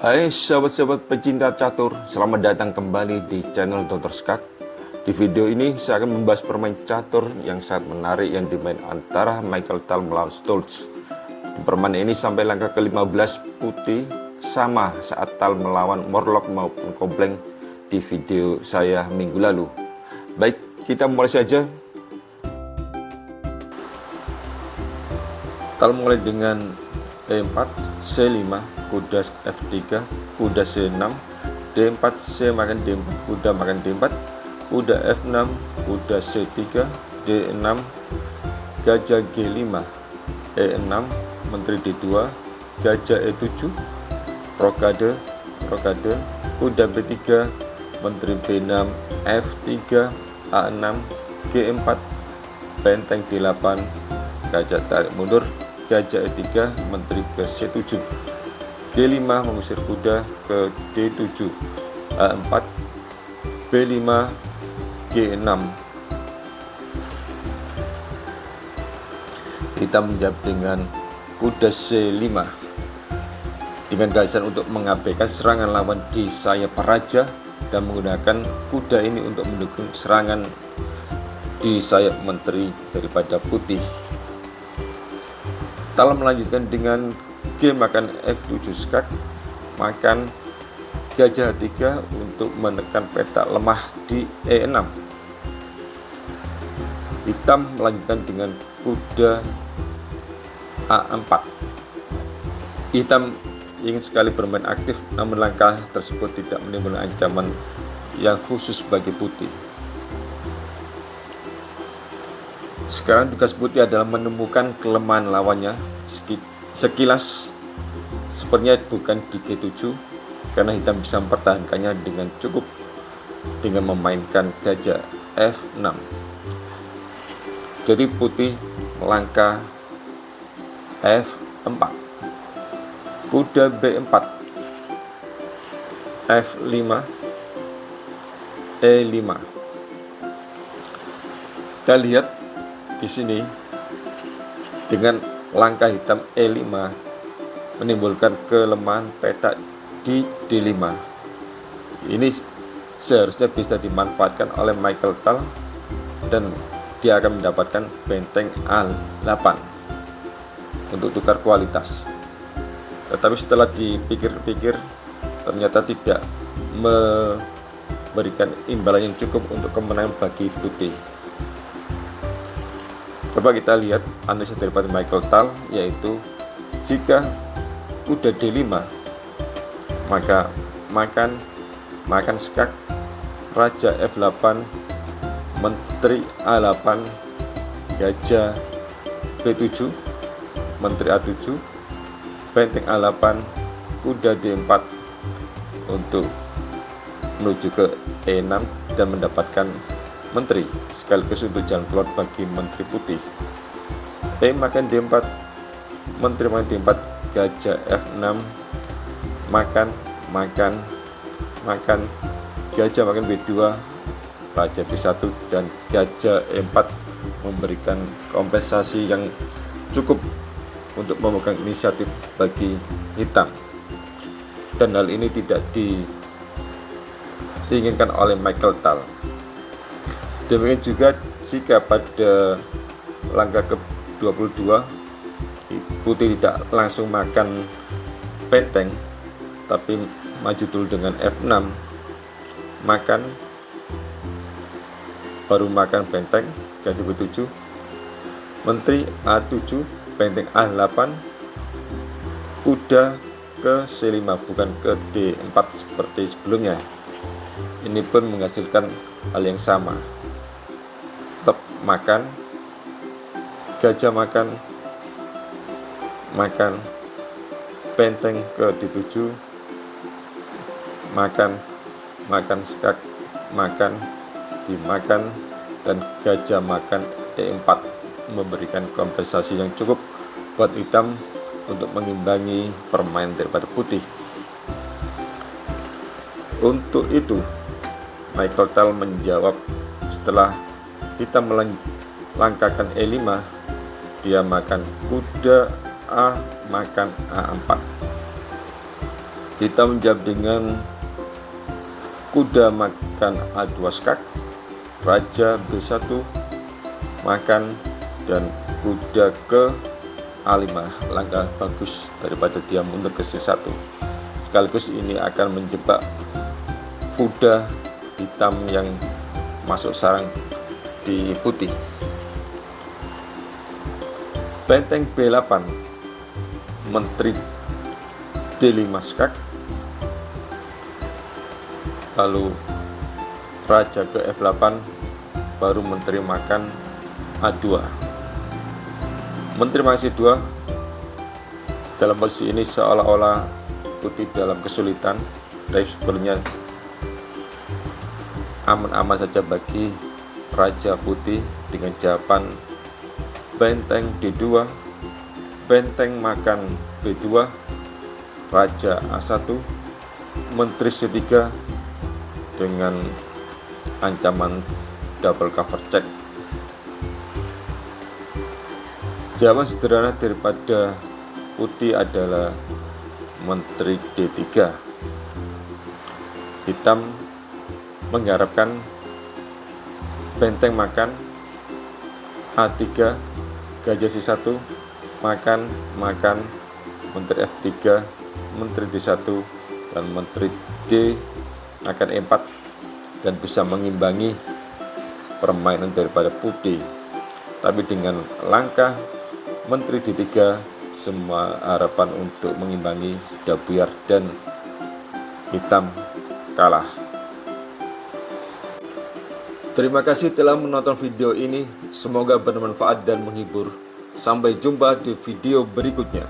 Hai sahabat-sahabat pecinta catur, selamat datang kembali di channel Dr. Skak. Di video ini saya akan membahas permain catur yang sangat menarik yang dimain antara Michael Tal melawan Stolz. Di permainan ini sampai langkah ke-15 putih sama saat Tal melawan Morlock maupun Kompleng di video saya minggu lalu. Baik, kita mulai saja. Tal mulai dengan E4, C5, kuda F3, kuda C6, D4, C makan D4, kuda makan D4, kuda F6, kuda C3, D6, gajah G5, E6, menteri D2, gajah E7, rokade, kuda B3, menteri B6, F3, A6, G4, benteng D8, gajah tarik mundur, gajah E3, menteri ke C7, G5 mengusir kuda ke D7, A4, B5, G6. Kita menjawab dengan kuda C5 dengan gagasan untuk mengabaikan serangan lawan di sayap raja dan menggunakan kuda ini untuk mendukung serangan di sayap menteri daripada putih. Tal melanjutkan dengan G makan F7 skak, makan gajah 3 untuk menekan peta lemah di E6. Hitam melanjutkan dengan kuda A4. Hitam ingin sekali bermain aktif, namun langkah tersebut tidak menimbulkan ancaman yang khusus bagi putih. Sekarang tugas putih adalah menemukan kelemahan lawannya. Sekilas sepertinya bukan di G7 karena hitam bisa mempertahankannya dengan cukup dengan memainkan gajah F6. Jadi putih melangkah F4, kuda B4, F5, E5. Kita lihat di sini dengan langkah hitam E5 menimbulkan kelemahan peta di D5. Ini seharusnya bisa dimanfaatkan oleh Michael Tal dan dia akan mendapatkan benteng A8 untuk tukar kualitas. Tetapi setelah dipikir-pikir ternyata tidak memberikan imbalan yang cukup untuk kemenangan bagi putih. Coba kita lihat analisis daripada Michael Tal, yaitu jika kuda D5 maka makan skak, raja F8, menteri A8, gajah B7, menteri A7, benteng A8, kuda D4 untuk menuju ke E6 dan mendapatkan menteri, sekaligus untuk jalan keluar bagi menteri putih. E makan D4, menteri makan D4, gajah F6, makan, gajah makan B2, raja B1 dan gajah E4 memberikan kompensasi yang cukup untuk memegang inisiatif bagi hitam. Dan hal ini tidak diinginkan oleh Michael Tal. Demikian juga jika pada langkah ke-22 putih tidak langsung makan benteng tapi maju dulu dengan F6, baru makan benteng gajah B7, menteri A7, benteng A8, kuda ke C5 bukan ke D4 seperti sebelumnya. Ini pun menghasilkan hal yang sama. Tetap makan, gajah makan, benteng ke D7, makan skak, dimakan, dan gajah makan E4 memberikan kompensasi yang cukup buat hitam untuk mengimbangi permainan daripada putih. Untuk itu Michael Tal menjawab setelah hitam melangkahkan E5, dia makan kuda A makan A4. Hitam menjawab dengan kuda makan A2 skak, raja B1 makan, dan kuda ke A5. Langkah bagus daripada dia mundur ke C1. Sekaligus ini akan menjebak kuda hitam yang masuk sarang di putih. Benteng B8, menteri D5 skak, lalu raja ke F8, baru menteri makan A2. Menteri makan C2. Dalam posisi ini seolah-olah putih dalam kesulitan, tapi sebenarnya aman-aman saja bagi raja putih dengan jawaban benteng D2, benteng makan B2, raja A1, menteri C3 dengan ancaman double cover check. Jawaban sederhana daripada putih adalah menteri D3. Hitam mengharapkan benteng makan A3, gajah C1 makan, menteri F3, menteri D1, dan menteri D makan E4, dan bisa mengimbangi permainan daripada putih. Tapi dengan langkah menteri D3, semua harapan untuk mengimbangi sudah buyar dan hitam kalah. Terima kasih telah menonton video ini. Semoga bermanfaat dan menghibur. Sampai jumpa di video berikutnya.